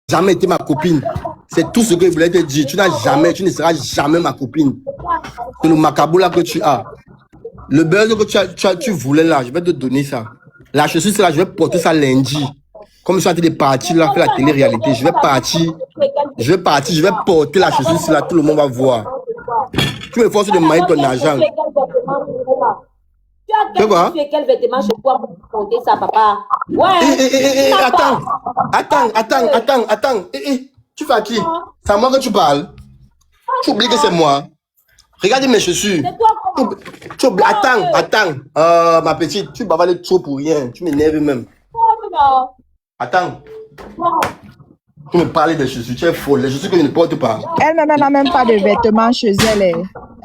jamais été ma copine. C'est tout ce que je voulais te dire. Tu ne seras jamais ma copine. C'est le macabou là que tu as. Le buzz que tu voulais là, je vais te donner ça. La chaussure, c'est là, je vais porter ça lundi. Comme je suis en train de partir là, faire la télé-réalité, je vais partir, je vais porter la chaussure, c'est là, tout le monde va voir. Tu me forces de manier ton argent. Tu as quel vêtement chez toi pour porter ça, papa? Ouais. Attends. Tu fais à qui? C'est à moi que tu parles. Tu oublies que c'est moi. Regarde mes chaussures. Attends. Ma petite, tu bavales trop pour rien. Tu m'énerves même. Attends. Tu me parlais des chaussures, tu es folle. Les chaussures que je ne porte pas. Elle-même n'a même pas de vêtements chez elle.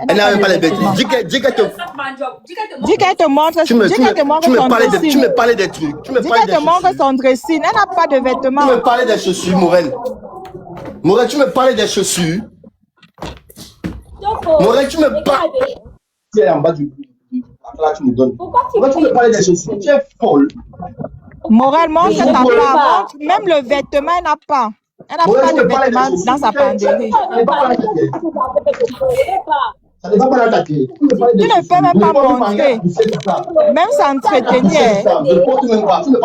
Elle n'a même pas de vêtements. Dis qu'elle te montre. Tu me parlais des trucs. Dis qu'elle te montre son dressing. Elle n'a pas de vêtements. Tu me parlais des chaussures, Morel. Morel, tu me parlais des chaussures. Morel, tu me parles. Tu es en bas du. Là, tu me donnes. Pourquoi tu me parlais des chaussures? Tu es folle. Morel, montre ta part. Même le vêtement, elle n'a pas. Elle n'a pas de vêtements dans sa penderie. Ça ne va pas l'attaquer. Tu ne peux même pas montrer. Même s'entretenir.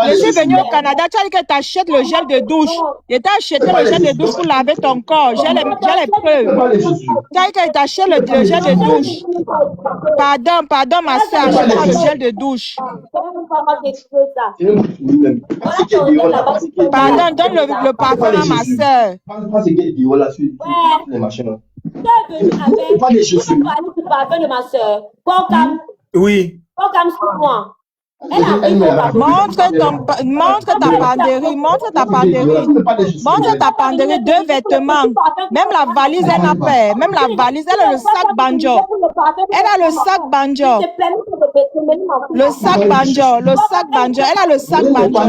Je suis venu au Canada, tu as dit que tu achètes le gel de douche. Je t'ai acheté le gel de douche pour laver ton corps. J'ai les preuves. Tu as dit que tu achètes le gel de douche. Pardon, ma soeur, achète-moi le gel de douche. Pardon, donne le parfum à ma soeur. Pas des chaussures. Tu parles de ma soeur. Oui. Sur moi. Montre ta penderie. Montre ta penderie, 2 vêtements. Même la valise, elle n'a pas. Même la valise, elle a le sac banjo. Elle a le sac banjo. Le sac banjo. Elle a le sac banjo.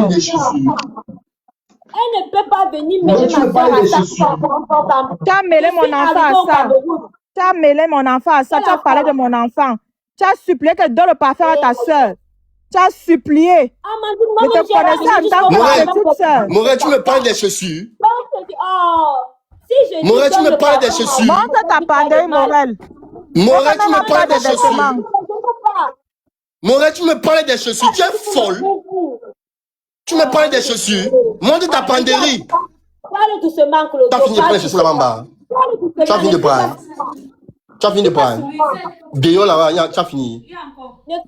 Elle ne peut pas venir mêler ma soeur à ça. Tu as mêlé mon enfant à ça. Tu as parlé de mon enfant. Tu as supplié que donne le parfum à ta soeur. Tu as supplié. Je te connaissais en tant que petite soeur. Morel, tu me parles des chaussures. Morel, tu me parles des chaussures. Montre ta penderie, Morel. Morel, tu me parles des chaussures. Morel, tu me parles des chaussures. Tu es folle. Tu me parles des chaussures. Montre ta penderie. Parle doucement, Claude. Tu as fini de prendre les chaussures là-bas. Tu as fini de prendre. Béo là-bas, tu as fini.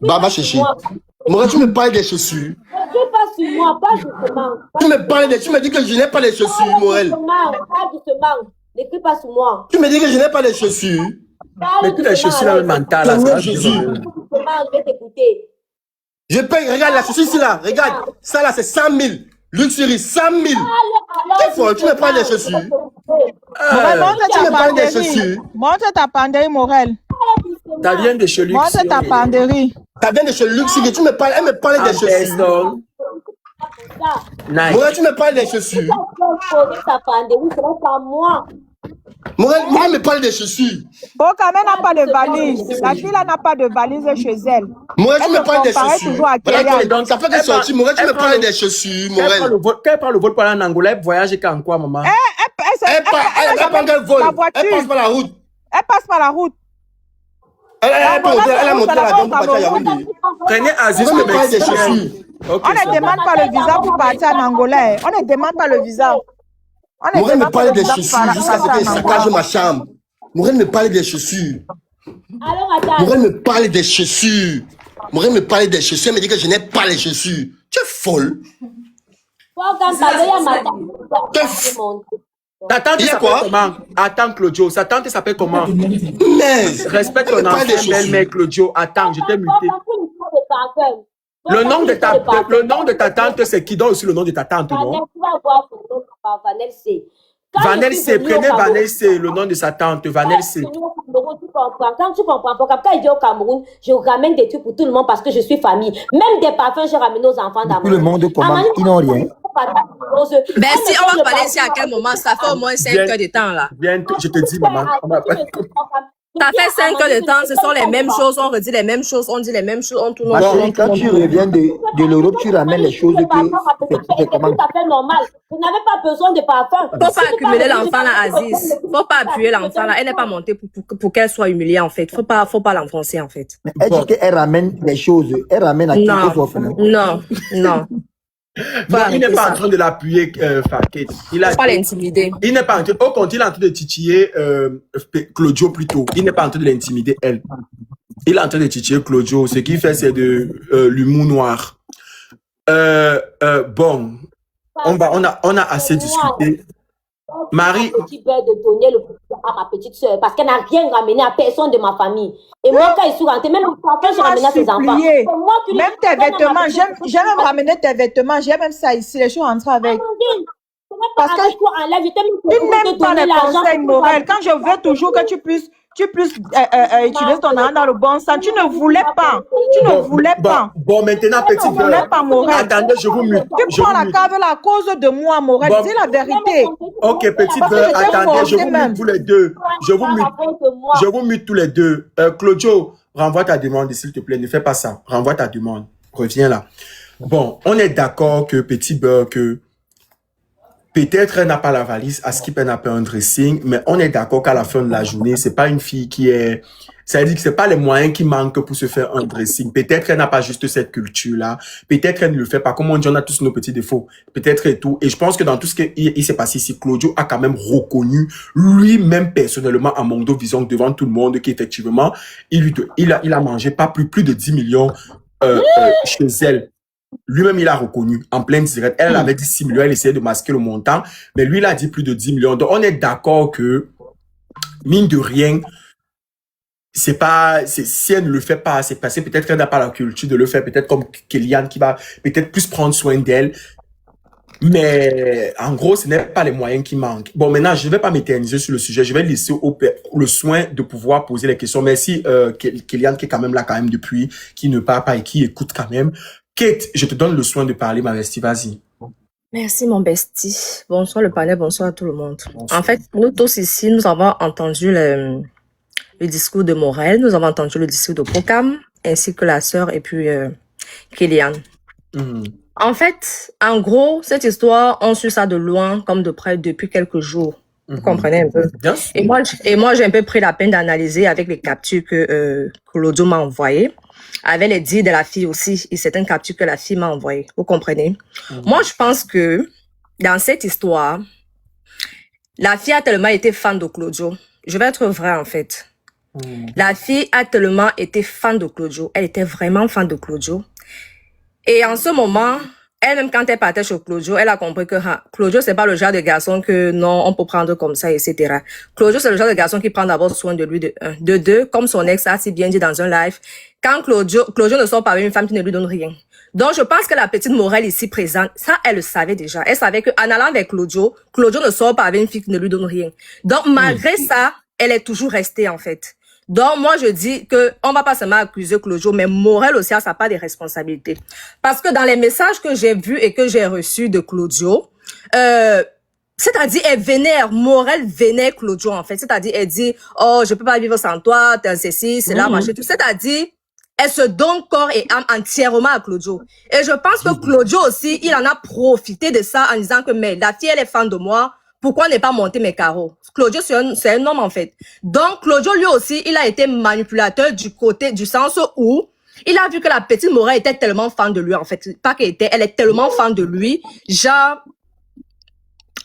Baba Chéchi. Morel, tu me parles des chaussures. Ne pas sur moi, pas doucement. Tu me dis que je n'ai pas les chaussures, Morel. Pas doucement. N'écris pas sur moi. Tu me dis que je n'ai pas les chaussures. Mais toutes les chaussures là, le mental, là, ça va chaussures. Je vais t'écouter. Je paye, regarde la chaussure ici là, regarde. Ça là, c'est 100 000. Luxury, 100 000. T'es folle, tu me parles des chaussures. Morel, montre ta penderie, Morel. Ça vient de chez lui. Montre ta penderie. Ça vient de chez Luxury, tu me parles, elle me parle des chaussures. Nice. Morel, tu me parles des chaussures. Morel me parle des chaussures. Quand même n'a pas de valise. La fille là n'a pas de valise chez elle. Morel, tu me parles des chaussures. Donc, ça fait qu'elle sortit. Morel, tu me parles des chaussures. Morel. Quand elle parle le vol pour aller en Angola, elle voyage quand quoi, maman? Elle passe par la route. Elle passe par la route. Elle a monté la dame pour partir à Yaoundé. Prenez Aziz, me parle des chaussures. On ne demande pas le visa pour partir en Angola. On ne demande pas le visa. Morel me parle des chaussures jusqu'à ce qu'elle saccage ma chambre. Morel me parle des chaussures. Morel me parle des chaussures. Morel me parle des chaussures. Elle me dit que je n'ai pas les chaussures. Tu es folle. Ta tante s'appelle comment? Attends, Claudio. Sa tante s'appelle comment? Mais respecte ton enfant, belle-mère, Claudio. Attends, je t'ai muté. Le nom de ta tante, c'est qui donne aussi le nom de ta tante, non? Vanel C. Prenez Vanel C, le nom de sa tante, Vanel C. Quand tu comprends pas, quand il dit au Cameroun, je ramène des trucs pour tout le monde parce que je suis famille. Même des parfums, je ramène aux enfants d'Amman. Tout le monde comment? Ils n'ont rien. Ben si on va parler ici à quel moment, ça fait au moins 5 heures de temps là. Bientôt, je te dis, maman. Ça fait 5 ans de temps, ce sont les mêmes choses, on redit les mêmes choses, on dit les mêmes choses, on tourne. Valérie, quand tu reviens de l'Europe, tu ramènes les choses que c'est tout à fait normal. Vous n'avez pas besoin de parfum. Faut pas accumuler l'enfant là, Aziz. Faut pas appuyer l'enfant là. Elle n'est pas montée pour qu'elle soit humiliée en fait. Faut pas l'enfoncer en fait. Mais elle dit qu'elle ramène les choses. Elle ramène à qui que soit orphelin. Non. Non, il n'est pas en train de l'appuyer, Kate. Il faut pas l'intimider. Il n'est pas en train, au contraire, il est en train de titiller Claudio plutôt. Il n'est pas en train de l'intimider, elle. Il est en train de titiller Claudio. Ce qu'il fait, c'est de l'humour noir. Bon, on a assez discuté. Marie. Petit beurre de donner le à ma petite soeur parce qu'elle n'a rien ramené à personne de ma famille. Et moi, quand ils sont rentrés, même quand j'ai ramené à ses enfants. Même tes vêtements, j'ai même ramené tes vêtements, j'ai même ça ici, les choses rentrent avec. Parce que tu n'aimes pas les conseils moraux. Quand je veux toujours que tu puisses utiliser ton argent dans le bon sens, tu ne voulais pas. Bon, maintenant, petite beurre. Attendez, je vous mute. Tu prends la cave à cause de moi, Morel. Dis la vérité. Ok, petite beurre, attendez, je vous mute tous les deux. Je vous mute tous les deux. Claudio, renvoie ta demande, s'il te plaît. Ne fais pas ça. Renvoie ta demande. Reviens là. Bon, on est d'accord que petit beurre, que peut-être elle n'a pas la valise, à Skip elle n'a pas un dressing, mais on est d'accord qu'à la fin de la journée, c'est pas une fille qui est... Ça veut dire que c'est pas les moyens qui manquent pour se faire un dressing. Peut-être elle n'a pas juste cette culture-là. Peut-être elle ne le fait pas. Comme on dit, on a tous nos petits défauts. Peut-être et tout. Et je pense que dans tout ce qui s'est passé ici, Claudio a quand même reconnu lui-même personnellement à Mondo Vision devant tout le monde qu'effectivement, il a mangé pas plus de 10 millions chez elle. Lui-même, il a reconnu en pleine direct. Elle avait dit 6 millions, elle essayait de masquer le montant, mais lui, il a dit plus de 10 millions. Donc, on est d'accord que, mine de rien, si elle ne le fait pas, c'est passé. Peut-être qu'elle n'a pas la culture de le faire. Peut-être comme Kéliane qui va peut-être plus prendre soin d'elle. Mais, en gros, ce n'est pas les moyens qui manquent. Bon, maintenant, je ne vais pas m'éterniser sur le sujet. Je vais laisser le soin de pouvoir poser les questions. Merci, Kéliane, qui est quand même là, quand même, depuis, qui ne parle pas et qui écoute quand même. Kate, je te donne le soin de parler, ma bestie, vas-y. Merci, mon bestie. Bonsoir le panel, bonsoir à tout le monde. Bonsoir. En fait, nous tous ici, nous avons entendu le discours de Morel, nous avons entendu le discours de Pokam, ainsi que la sœur et puis Kéliane. En fait, en gros, cette histoire, on suit ça de loin comme de près depuis quelques jours. Vous comprenez un peu? Yes. Et moi, j'ai un peu pris la peine d'analyser avec les captures que Claudio m'a envoyées. Avec les dires de la fille aussi, et c'est un capture que la fille m'a envoyé. Vous comprenez? Moi, je pense que dans cette histoire, la fille a tellement été fan de Claudio. Je vais être vrai, en fait. La fille a tellement été fan de Claudio. Elle était vraiment fan de Claudio. Et en ce moment, elle-même, quand elle partait chez Claudio, elle a compris que Claudio, c'est pas le genre de garçon que non, on peut prendre comme ça, etc. Claudio, c'est le genre de garçon qui prend d'abord soin de lui, de un. De deux, comme son ex a si bien dit dans un live, quand Claudio ne sort pas avec une femme qui ne lui donne rien. Donc, je pense que la petite Morel ici présente, ça, elle le savait déjà. Elle savait qu'en allant avec Claudio ne sort pas avec une fille qui ne lui donne rien. Donc, malgré ça, elle est toujours restée, en fait. Donc, moi, je dis que on va pas seulement accuser Claudio, mais Morel aussi a sa part des responsabilités. Parce que dans les messages que j'ai vus et que j'ai reçus de Claudio, c'est-à-dire, elle vénère, Morel vénère Claudio, en fait. C'est-à-dire, elle dit, oh, je peux pas vivre sans toi, t'es un ceci, c'est là, machin, tout. C'est-à-dire, elle se donne corps et âme entièrement à Claudio. Et je pense que Claudio aussi, il en a profité de ça en disant que, mais la fille, elle est fan de moi, pourquoi n'est pas monter mes carreaux? Claudio, c'est un homme, en fait. Donc, Claudio, lui aussi, il a été manipulateur du sens où il a vu que la petite Morel était tellement fan de lui, en fait. Pas qu'elle était, elle est tellement fan de lui. Genre,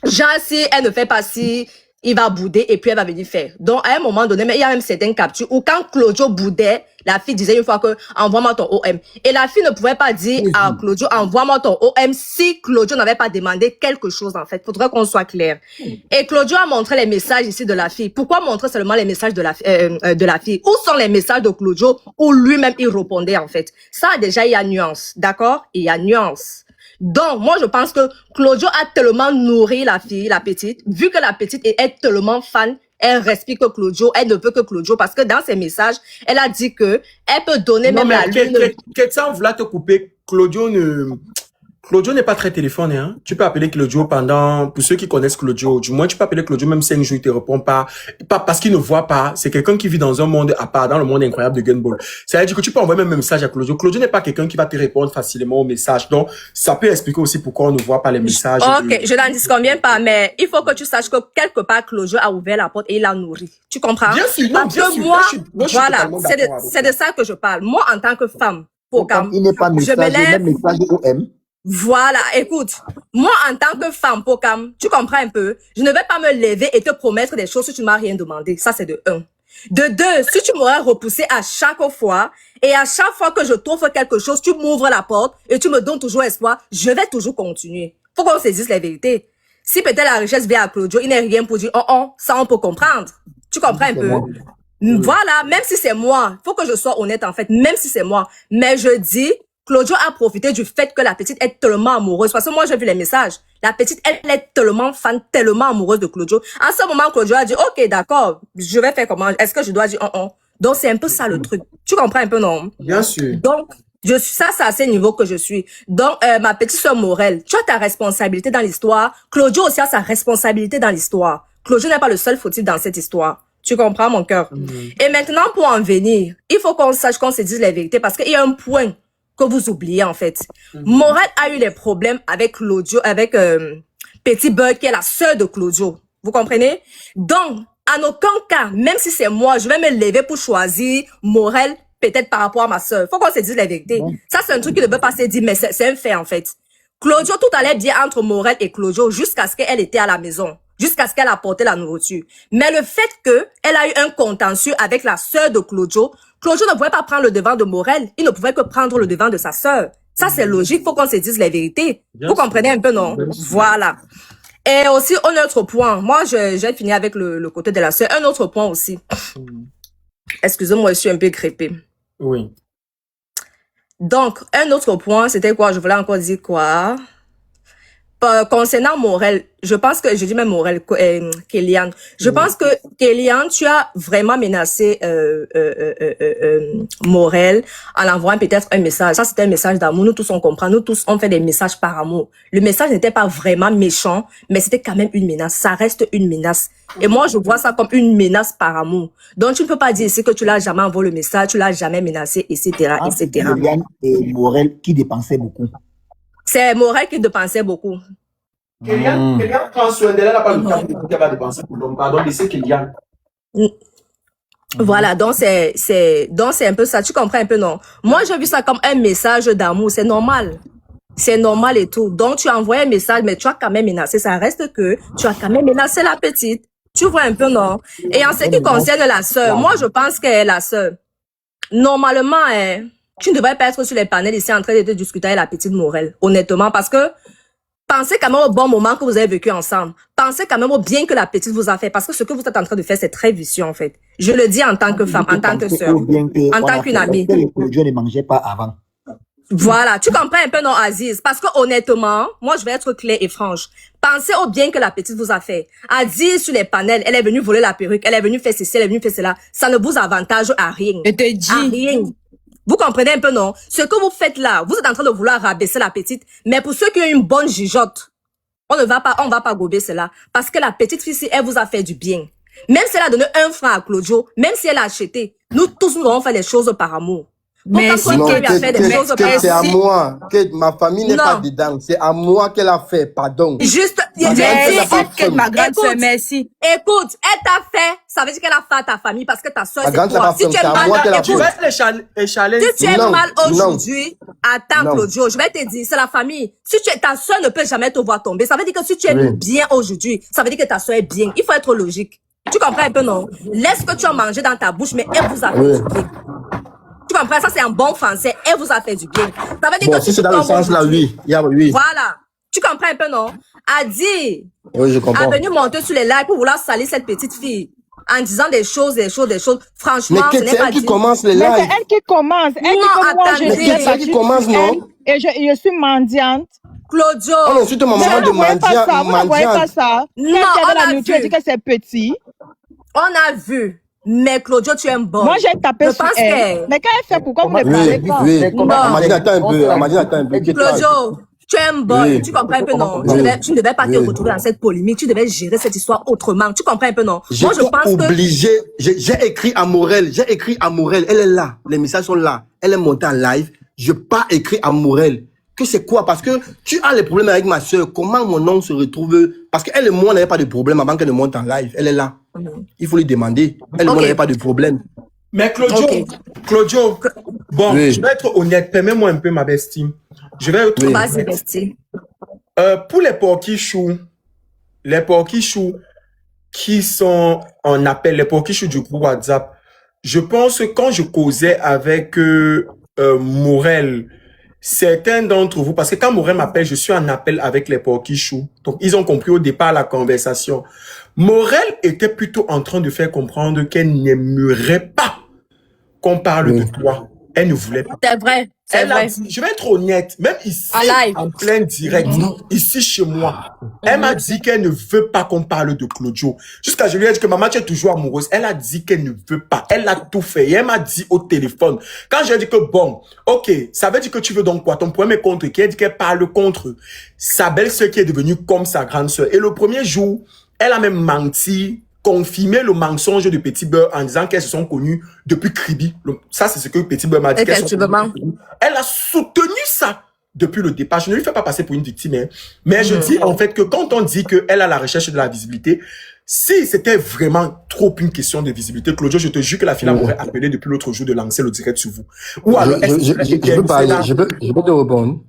si elle ne fait pas si, il va bouder et puis elle va venir faire. Donc, à un moment donné, mais il y a même certaines captures où quand Claudio boudait, la fille disait une fois que envoie-moi ton OM. Et la fille ne pouvait pas dire à Claudio, envoie-moi ton OM si Claudio n'avait pas demandé quelque chose, en fait. Faudrait qu'on soit clair. Et Claudio a montré les messages ici de la fille. Pourquoi montrer seulement les messages de la fille? Où sont les messages de Claudio où lui-même il répondait, en fait? Ça, déjà, il y a nuance. D'accord? Il y a nuance. Donc, moi, je pense que Claudio a tellement nourri la fille, la petite, vu que la petite est tellement fan, elle respecte que Claudio, elle ne veut que Claudio, parce que dans ses messages, elle a dit que elle peut donner même la lune. Sans vouloir te couper, Claudio ne... Claudio n'est pas très téléphoné, hein. Tu peux appeler Claudio pour ceux qui connaissent Claudio, du moins tu peux appeler Claudio même 5 jours, il te répond pas parce qu'il ne voit pas. C'est quelqu'un qui vit dans un monde à part, dans le monde incroyable de Gumball. Ça veut dire que tu peux envoyer même un message à Claudio. Claudio n'est pas quelqu'un qui va te répondre facilement aux messages. Donc, ça peut expliquer aussi pourquoi on ne voit pas les messages. Ok, je n'en dis combien pas, mais il faut que tu saches que quelque part, Claudio a ouvert la porte et il l'a nourri. Tu comprends? Bien sûr, non, Parce bien que sûr. moi, Moi, je suis voilà, totalement d'accord avec c'est de ça que je parle. Moi, en tant que femme, Comme il n'est pas je me message, lève. même message OM. Voilà, écoute, moi en tant que femme, Pokam, tu comprends un peu, je ne vais pas me lever et te promettre des choses si tu ne m'as rien demandé. Ça, c'est de un. De deux, si tu m'aurais repoussé à chaque fois, et à chaque fois que je t'offre quelque chose, tu m'ouvres la porte et tu me donnes toujours espoir, je vais toujours continuer. Faut qu'on saisisse la vérité. Si peut-être la richesse vient à Claudio, il n'est rien pour dire, ça on peut comprendre. Tu comprends un peu? Voilà, même si c'est moi, faut que je sois honnête en fait, même si c'est moi. Mais je dis, Claudio a profité du fait que la petite est tellement amoureuse. Parce que moi, j'ai vu les messages. La petite, elle est tellement fan, tellement amoureuse de Claudio. En ce moment, Claudio a dit, ok, d'accord, je vais faire comment? Est-ce que je dois dire Donc, c'est un peu ça le truc. Tu comprends un peu, non? Bien sûr. Donc, ça, c'est à ce niveau que je suis. Donc, ma petite sœur Morel, tu as ta responsabilité dans l'histoire. Claudio aussi a sa responsabilité dans l'histoire. Claudio n'est pas le seul fautif dans cette histoire. Tu comprends, mon cœur? Et maintenant, pour en venir, il faut qu'on sache qu'on se dise la vérité parce qu'il y a un point que vous oubliez, en fait. Morel a eu des problèmes avec Claudio, avec Petit Bird, qui est la sœur de Claudio. Vous comprenez? Donc, en aucun cas, même si c'est moi, je vais me lever pour choisir Morel, peut-être par rapport à ma sœur. Faut qu'on se dise la vérité. Ça, c'est un truc qui ne peut pas se dire, mais c'est un fait, en fait. Claudio, tout allait bien entre Morel et Claudio jusqu'à ce qu'elle était à la maison. Jusqu'à ce qu'elle apportait la nourriture. Mais le fait qu'elle a eu un contentieux avec la sœur de Claudio, Claudio ne pouvait pas prendre le devant de Morel, il ne pouvait que prendre le devant de sa sœur. Ça, c'est logique, faut qu'on se dise la vérité. Vous comprenez un peu, non? Voilà. Et aussi, un autre point. Moi, j'ai fini avec le côté de la sœur. Un autre point aussi. Excusez-moi, je suis un peu crépée. Oui. Donc, un autre point, c'était quoi? Je voulais encore dire quoi? Concernant Morel, je pense que, je dis même Morel, Kélian. Je pense que, Kélian, tu as vraiment menacé Morel en envoyant peut-être un message. Ça, c'était un message d'amour. Nous tous, on comprend. Nous tous, on fait des messages par amour. Le message n'était pas vraiment méchant, mais c'était quand même une menace. Ça reste une menace. Et moi, je vois ça comme une menace par amour. Donc, tu ne peux pas dire ici que tu l'as jamais envoyé le message, tu l'as jamais menacé, etc., etc. Kélian et Morel qui dépensaient beaucoup. C'est Morel qui dépensait beaucoup. Kélian prend soin d'elle, elle n'a pas le temps de qu'elle va dépenser pour l'homme. Pardon, laissez Kélian. Voilà, donc c'est un peu ça. Tu comprends un peu, non? Moi, j'ai vu ça comme un message d'amour. C'est normal. C'est normal et tout. Donc, tu as envoyé un message, mais tu as quand même menacé. Ça reste que tu as quand même menacé la petite. Tu vois un peu, non? Et en ce qui concerne la sœur, moi, je pense qu'elle est la sœur. Normalement, tu ne devrais pas être sur les panels ici en train de te discuter avec la petite Morel, honnêtement, parce que pensez quand même au bon moment que vous avez vécu ensemble. Pensez quand même au bien que la petite vous a fait, parce que ce que vous êtes en train de faire, c'est très vicieux, en fait. Je le dis en tant que femme, en tant que sœur, en tant qu'une amie. Je ne mangeais pas avant. Voilà, tu comprends un peu, non, Aziz? Parce que honnêtement, moi, je vais être claire et franche. Pensez au bien que la petite vous a fait. Aziz, sur les panels, elle est venue voler la perruque, elle est venue faire ceci, elle est venue faire cela. Ça ne vous avantage à rien. Je te dis. À rien. Vous comprenez un peu, non? Ce que vous faites là, vous êtes en train de vouloir rabaisser la petite, mais pour ceux qui ont une bonne jugeote, on va pas gober cela. Parce que la petite fille, si elle vous a fait du bien, même si elle a donné 1 franc à Claudio, même si elle a acheté, nous tous, nous avons fait les choses par amour. Mais Pourquoi si toi, tu lui as fait des choses par c'est à amour? moi. Que ma famille n'est Non. pas dedans. C'est à moi qu'elle a fait. Pardon. Juste, Merci, ma grande sœur, merci. Écoute, elle t'a fait, ça veut dire qu'elle a fait à ta famille parce que ta soeur, Ma c'est grande sœur toi. a fait, Si tu es c'est à moi mal, qu'elle a Tu fait. vas être les challenges. si tu es Non, mal non. aujourd'hui, attends, Non. Claudio, je vais te dire, c'est la famille. Si ta soeur ne peut jamais te voir tomber, ça veut dire que si tu es Oui. bien aujourd'hui, ça veut dire que ta soeur est bien. Il faut être logique. Tu comprends un peu, non? Laisse ce que tu as mangé dans ta bouche, mais elle vous a fait Oui. du bien. Tu comprends? Ça, c'est un bon français. Elle vous a fait du bien. Ça veut dire Bon, que si c'est dans le tombes sens là, aujourd'hui, oui. Oui. voilà. Tu comprends un peu, non? Adi Oui, je a comprends. venu monter sur les lives pour vouloir salir cette petite fille. En disant des choses. Franchement, Mais ce n'est c'est pas elle qui dit. commence les Mais c'est lives. elle qui commence. Elle Non, dit que moi, attendez. je Mais suis c'est ça qui commence, non? Et je suis mendiante. Claudio. On insulte ma maman de Vous ne voyez pas ça, vous ne voyez pas mendiante. ça. Non, Quand on elle a a la nourriture, elle vu. dit que c'est petit. On a vu. Mais Claudio, tu es un bon. Moi, j'ai tapé Je sur pense elle. que... Mais quand elle fait, pourquoi vous ne Comment- parlez Oui, pas? oui. Mais comment- Non. Amandine, attends un peu. Amandine, attends un peu. Quitte pas. Claudio, Tu es un boy, Oui. tu comprends un peu, non? Oui. Tu ne devais pas te Oui. retrouver dans cette polémique, tu devais gérer cette histoire autrement. Tu comprends un peu, non? Moi, je J'étais pense que... obligé, j'ai écrit à Morel, elle est là, les messages sont là, elle est montée en live, je pas écrit à Morel. Que c'est quoi? Parce que tu as les problèmes avec ma soeur, comment mon nom se retrouve? Parce qu'elle et moi, on n'avait pas de problème avant qu'elle ne monte en live, elle est là. Il faut lui demander, elle et moi, on n'avait pas de problème. Mais Claudio, Ok. Claudio, bon, Oui. je vais être honnête, permets-moi un peu ma bestie. Je vais être Oui. Vas-y, bestie. pour les porquichous qui sont en appel, les porquichous du groupe WhatsApp, je pense que quand je causais avec Morel, certains d'entre vous, parce que quand Morel m'appelle, je suis en appel avec les porquichous. Donc, ils ont compris au départ la conversation. Morel était plutôt en train de faire comprendre qu'elle n'aimerait pas qu'on parle Oui. de toi. Elle ne voulait pas. C'est vrai, c'est Elle a vrai. dit, je vais être honnête, même ici, En live. en plein direct, ici chez moi, elle m'a dit qu'elle ne veut pas qu'on parle de Claudio. Jusqu'à je lui ai dit que maman, tu es toujours amoureuse. Elle a dit qu'elle ne veut pas. Elle a tout fait. Et elle m'a dit au téléphone, quand j'ai dit que bon, ok, ça veut dire que tu veux donc quoi? Ton premier contre qui? Elle dit qu'elle parle contre sa belle-sœur qui est devenue comme sa grande sœur. Et le premier jour, elle a même menti, confirmé le mensonge de Petit Beurre en disant qu'elles se sont connues depuis Kribi. Ça, c'est ce que Petit Beurre m'a dit. Effectivement. Elle a soutenu ça depuis le départ. Je ne lui fais pas passer pour une victime, hein. Mais je dis en fait que quand on dit qu'elle a la recherche de la visibilité, si c'était vraiment trop une question de visibilité, Claudio, je te jure que la fille m'aurait appelé depuis l'autre jour de lancer le direct sur vous. Ou alors, Je peux parler, je peux te répondre.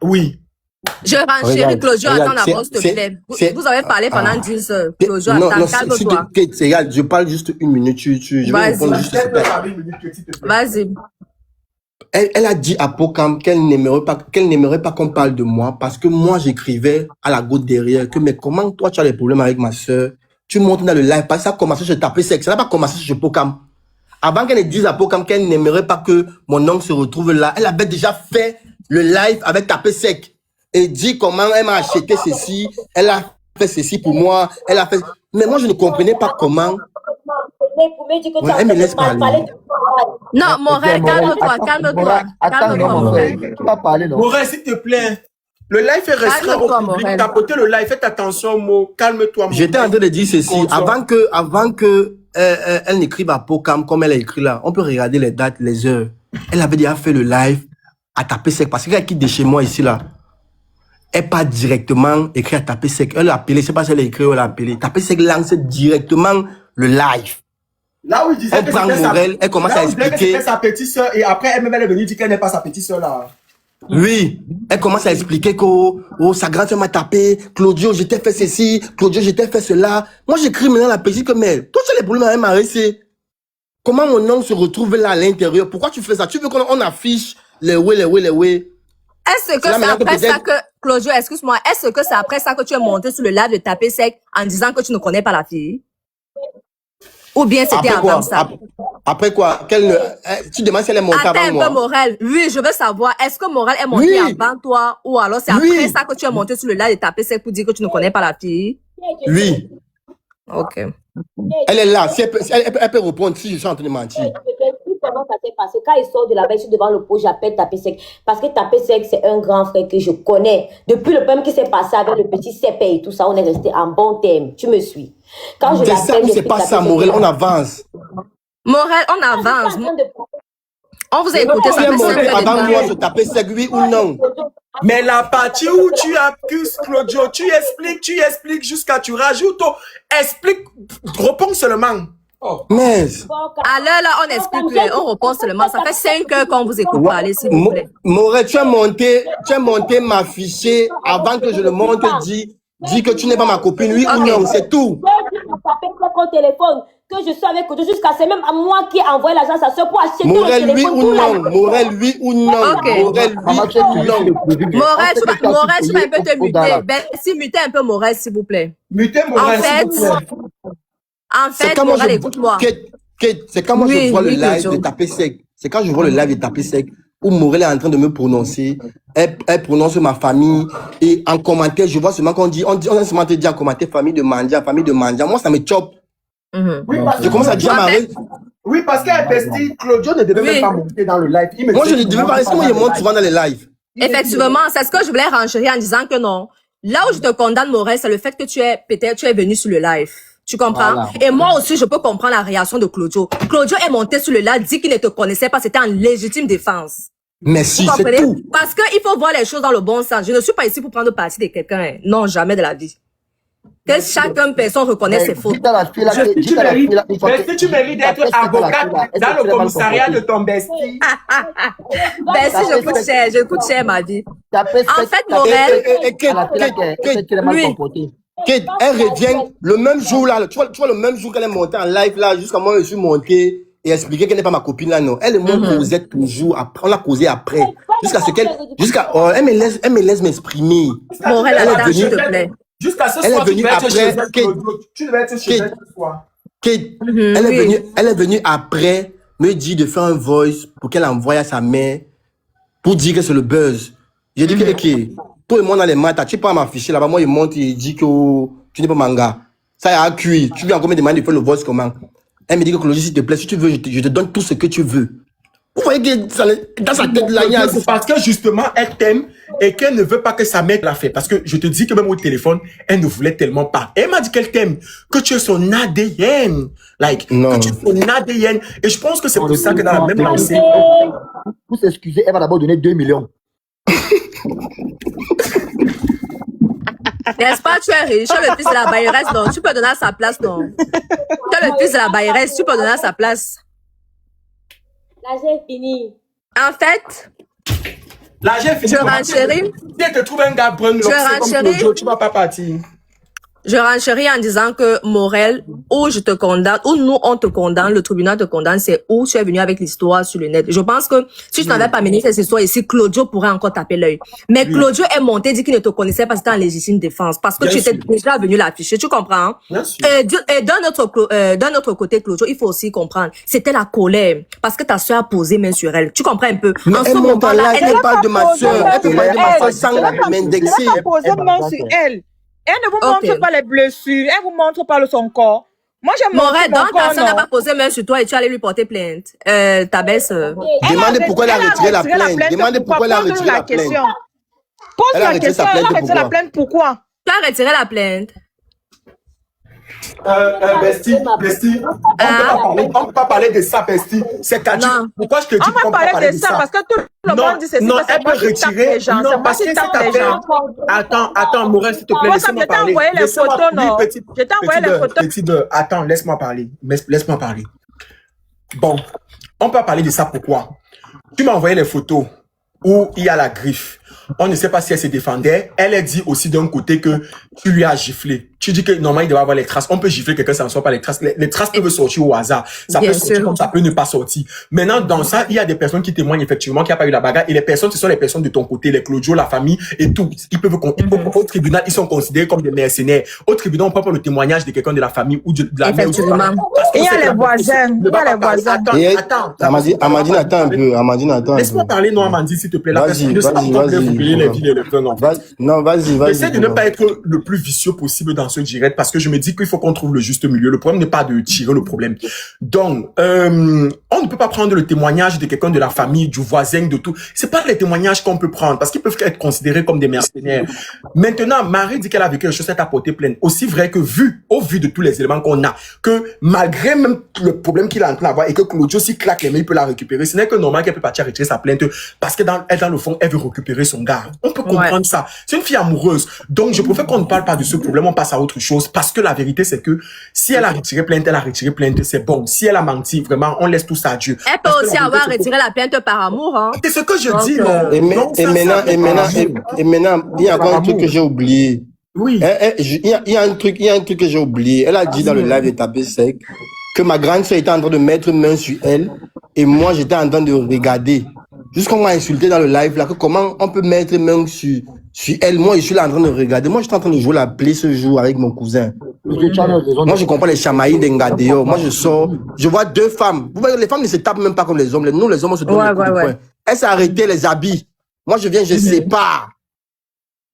Oui. Je renchéris Regarde, Claudio, attends regarde, d'abord, s'il te c'est- plaît. c'est- Vous avez parlé pendant 10 heures. Claudio, Non, attends, non, calme-toi. c'est égal, je parle juste une minute, je vais Vas-y. répondre juste. Vas-y. Elle a dit à Pokam qu'elle n'aimerait pas qu'on parle de moi parce que moi j'écrivais à la goutte derrière que mais comment toi tu as des problèmes avec ma soeur, tu montes dans le live parce que ça a commencé chez Tapé Sec, ça n'a pas commencé chez Pokam. Avant qu'elle ne dise à Pokam qu'elle n'aimerait pas que mon nom se retrouve là, elle avait déjà fait le live avec Tapé Sec et dit comment elle m'a acheté ceci, elle a fait ceci pour moi, elle a fait. Mais moi je ne comprenais pas comment. Ouais, elle me laisse parler. Non, Morel, calme-toi, calme-toi. Attends, Calme-toi, non, Morel. tu vas parler, non? Morel, s'il te plaît. Le live est restreint Calme-toi, au public. Morel. Tapotez le live, faites attention aux mots. Calme-toi, Morel. J'étais en train de dire ceci, Bonjour. avant que elle n'écrive à Pokam comme elle a écrit là, on peut regarder les dates, les heures. Elle avait déjà fait le live à Tapé Sec parce qu'elle quitte de chez moi ici là. Elle pas directement écrit à Tapé Sec. Elle a appelé, je sais pas si elle a écrit ou elle a appelé. Tapé Sec lance directement le live. Là où il disait Elle que prend c'était Morel, elle commence là à où il disait que expliquer. c'était sa petite sœur et après elle-même elle est venue dire qu'elle n'est pas sa petite sœur là. Oui, elle commence à expliquer que sa grande soeur m'a tapé, Claudio, je t'ai fait ceci, Claudio, je t'ai fait cela. Moi, j'écris maintenant la petite que, mais, toi, tu as les problèmes avec Marissé. Comment mon nom se retrouve là à l'intérieur? Pourquoi tu fais ça? Tu veux qu'on affiche les ouais. Est-ce que C'est là c'est maintenant que après ça peut-être- que, Claudio, excuse-moi, est-ce que c'est après ça que tu es monté sur le live de Tapé Sec en disant que tu ne connais pas la fille? Ou bien c'était Après quoi? avant ça? Après quoi? Tu demandes si elle est montée Attends avant un peu, moi. Morel. Oui, je veux savoir, est-ce que Morel est monté Oui. avant toi ou alors c'est Oui. après ça que tu es monté sur le live de Tapé Sec pour dire que tu ne connais pas la fille? Oui, Ok. elle est là. Si elle peut répondre si je suis en train de mentir. Comment ça s'est passé? Quand il sort de la veille, je suis devant le pot, j'appelle Tapé Sec. Parce que Tapé Sec, c'est un grand frère que je connais. Depuis le problème qui s'est passé avec le petit CP et tout ça, on est resté en bon terme. Tu me suis. Quand je C'est ça l'appelle, ou c'est j'explique pas Tapé ça, Sec. Morel? On avance. Morel, on avance. On vous a écouté, Tu ça es fait 5 monté heures de avant moi temps. se taper Sec, oui ou non? Mais la partie où tu accuses Claudio, tu expliques jusqu'à tu rajoutes. Explique, réponds seulement. Mais, À l'heure là, on explique plus, on répond seulement. Ça fait 5 heures qu'on vous écoute parler, s'il vous plaît. Morel, tu as monté m'afficher avant que je le monte, dis que tu n'es pas ma copine, oui ou Ok. non, c'est tout. Tapé Sec au téléphone. Que je suis avec Kojo jusqu'à c'est même à moi qui ai envoyé l'argent à sa soeur pour acheter Morel, le oui téléphone. ou tout non, là. Morel, oui ou non, Ok. Morel, Maman, oui tu es ou toujours non. sur le produit. Morel, On tu fait vas des cas un peu sur te au dollar. muter. Ben, si mutez un peu Morel, s'il vous plaît. Mutez En Morel, fait, s'il vous plaît. En C'est fait, quand moi Morel, je, écoute-moi. Kate, c'est quand moi Oui, je vois le oui, live Kojo. de Taper Sec. C'est quand je vois le live de Taper Sec où Morel est en train de me prononcer. Elle prononce ma famille. Et en commentaire, je vois seulement qu'on dit, on seulement te dit en commentaire famille de Mandia, famille de Mandia. Moi, ça me chope. Mhm. Oui, parce Je commence à dire à En Marie. fait- Oui, parce qu'elle est bestie, Claudio ne devait Oui. même pas monter dans le live. Il me Moi, je disait ne qu'il devais pas. monte Est-ce que moi, dans je le monte live. souvent dans les lives? Effectivement, c'est ce que je voulais renchérir en disant que non. Là où je te condamne, Morel, c'est le fait que tu es venu sur le live. Tu comprends? Voilà. Et moi aussi, je peux comprendre la réaction de Claudio. Claudio est monté sur le live, dit qu'il ne te connaissait pas, c'était en légitime défense. Mais Vous si, c'est comprenez? tout. Parce qu'il faut voir les choses dans le bon sens. Je ne suis pas ici pour prendre parti de quelqu'un. Hein. Non, jamais de la vie. Que chacune personne reconnaisse ses fautes. Dites à la fille là que- dites à la fille là, une fois que- Bestie, tu mérites d'être Après, c'est pas la avocate fille, là. Elle dans s'est le très mal commissariat de comportée. ton bestie. Ben si, je coûte cher ma vie. Tapez En cette- fait, tapez Morel- cette- à la fille là qu'elle s'est très mal lui- comportée. Kate, elle revient le même jour là, tu vois le même jour qu'elle est montée en live là, jusqu'à moi je suis monté et expliqué qu'elle n'est pas ma copine là, non. Elle et moi causait toujours, après, on l'a causé après. Jusqu'à ce qu'elle, elle me laisse m'exprimer. Morel, Elle est attends, s'il te venue- plaît. Jusqu'à ce Elle soir, est tu venue devais être après, chez elle, Kate. Claudio. Tu devais être chez Kate. elle ce soir. Kate, oui. elle est venue après me dire de faire un voice pour qu'elle envoie à sa mère pour dire que c'est le buzz. J'ai dit que, ok, toi et moi dans les maths, tu peux pas m'afficher là-bas, moi il monte et il dit que tu n'es pas manga. Ça y a cuit. Tu viens encore me demander de faire le voice comment? Elle me dit que Claudio, s'il te plaît, si tu veux, je te donne tout ce que tu veux. Vous voyez que dans sa tête là, il y a... C'est parce que justement, elle t'aime et qu'elle ne veut pas que sa mère la fait. Parce que je te dis que même au téléphone, elle ne voulait tellement pas. Elle m'a dit qu'elle t'aime, que tu es son ADN. Like, Non. que tu es son ADN. Et je pense que c'est pour ça que dans la même lancée, Pour s'excuser, elle va d'abord donner 2 millions. N'est-ce pas, tu es riche, tu es le fils de la bailleresse, donc tu peux donner à sa place, non. Tu es le fils de la bailleresse, tu peux donner à sa place. L'argent est fini. En fait, là, j'ai fini. je renchéris. Si elle te trouve un gars brun, comme renchéris. Claudio, tu vas pas partir. Je renchéris en disant que Morel, où je te condamne, où nous on te condamne, le tribunal te condamne, c'est où tu es venu avec l'histoire sur le net. Je pense que si je n'avais pas mené cette histoire ici, Claudio pourrait encore taper l'œil. Mais Claudio est monté, dit qu'il ne te connaissait pas, c'était en légitime défense, parce que Bien tu étais sûr. déjà venu l'afficher, tu comprends? Hein? Bien sûr. Et d'un autre côté, Claudio, il faut aussi comprendre, c'était la colère, parce que ta soeur a posé main sur elle. Tu comprends un peu? Mais En elle ce monte en moment-là, live, elle elle parle de ma soeur, elle peut parler de ma soeur sans m'indexer. Elle va poser main sur elle. Elle ne vous Ok. montre pas les blessures. Elle vous montre pas son corps. Moi, j'ai montré Morel, mon donc ta corps, soeur n'a non. pas posé main sur toi et tu allais lui porter plainte. Ta belle-sœur. Demandez pourquoi elle a retiré la plainte. Demandez pourquoi elle a Pose retiré la plainte. question. Pose Elle a la retiré sa question, elle a plainte retiré la pourquoi? plainte pourquoi? Tu as retiré la plainte. Bestie, on peut pas parler de ça, Bestie. C'est Kati. Non. Pourquoi je te dis On qu'on va peut pas parler de ça parce que tout le monde dit ceci. non, parce que elle moi, peut je tape retirer. les gens. C'est Non, moi parce qui que tape ça les fait. gens. Attends, Morel, s'il te plaît, Moi, laisse-moi je t'ai parler. envoyé les Laisse-moi- photos, oui, non? petit- Je t'ai envoyé petit les de- photos. petit de- Attends, laisse-moi parler. Laisse-moi parler. Bon, on peut parler de ça. Pourquoi? Tu m'as envoyé les photos où il y a la griffe. On ne sait pas si elle se défendait. Elle a dit aussi d'un côté que tu lui as giflé. Tu dis que normalement il devait avoir les traces. On peut gifler quelqu'un, ça ne soit pas les traces. Les traces peuvent sortir au hasard. Ça Bien peut sortir sûr. comme ça peut ne pas sortir. Maintenant, dans ça, il y a des personnes qui témoignent effectivement qu'il n'y a pas eu la bagarre. Et les personnes, ce sont les personnes de ton côté, les Claudio, la famille et tout. Ils peuvent, au tribunal, ils sont considérés comme des mercenaires. Au tribunal, on prend pas le témoignage de quelqu'un de la famille ou de la mère ou du père. Effectivement. Parce que Il y a c'est les la- voisins. ne Il y a va les pas parler. voisins. Attends. Amandine, attends un peu. Amandine, attends un Laisse-moi peu. parler, non, Amandine, s'il te plaît. La Vas-y, personne ne sait pas vas-y, pourquoi vas-y. vous voulez les villes et les feux, non. Non, vas-y. J'essaie de ne pas être le plus vicieux possible dans ce direct parce que je me dis qu'il faut qu'on trouve le juste milieu. Le problème n'est pas de tirer le problème. Donc, on ne peut pas prendre le témoignage de quelqu'un de la famille, du voisin, de tout. C'est pas les témoignages qu'on peut prendre parce qu'ils peuvent être considérés comme des mercenaires. Maintenant, Marie dit qu'elle a vécu quelque chose, elle a porté plainte. Aussi vrai que au vu de tous les éléments qu'on a, que malgré même le problème qu'il a en train d'avoir et que Claudio s'il claque les mains, il peut la récupérer. Ce n'est que normal qu'elle peut partir retirer sa plainte parce que dans le fond, elle veut récupérer son gars. On peut comprendre ça. C'est une fille amoureuse. Donc, je préfère qu'on ne parle pas de ce problème, on passe à autre chose parce que la vérité, c'est que si elle a retiré plainte, c'est bon. Si elle a menti, vraiment, on laisse tout ça à Dieu. Elle peut Parce que aussi la vérité, avoir c'est retiré la plainte par amour, hein. c'est ce que je Donc, dis, non. Et Donc, ça, maintenant, il y a encore un truc que j'ai oublié. Oui. Il y a un truc que j'ai oublié. Elle a dit dans le live de Tapé Sec que ma grande sœur était en train de mettre main sur elle et moi j'étais en train de regarder. Jusqu'on m'a insulté dans le live là que comment on peut mettre main sur elle. Moi je suis là en train de regarder. Moi j'étais en train de jouer la play ce jour avec mon cousin. Moi je comprends les chamailles d'Engadeo. Moi je sors, je vois deux femmes. Vous voyez les femmes ne se tapent même pas comme les hommes. Nous les hommes on se donnent Ouais, le coup de ouais, poing. Elle s'est arrêtée les habits. Moi je viens, je sais pas.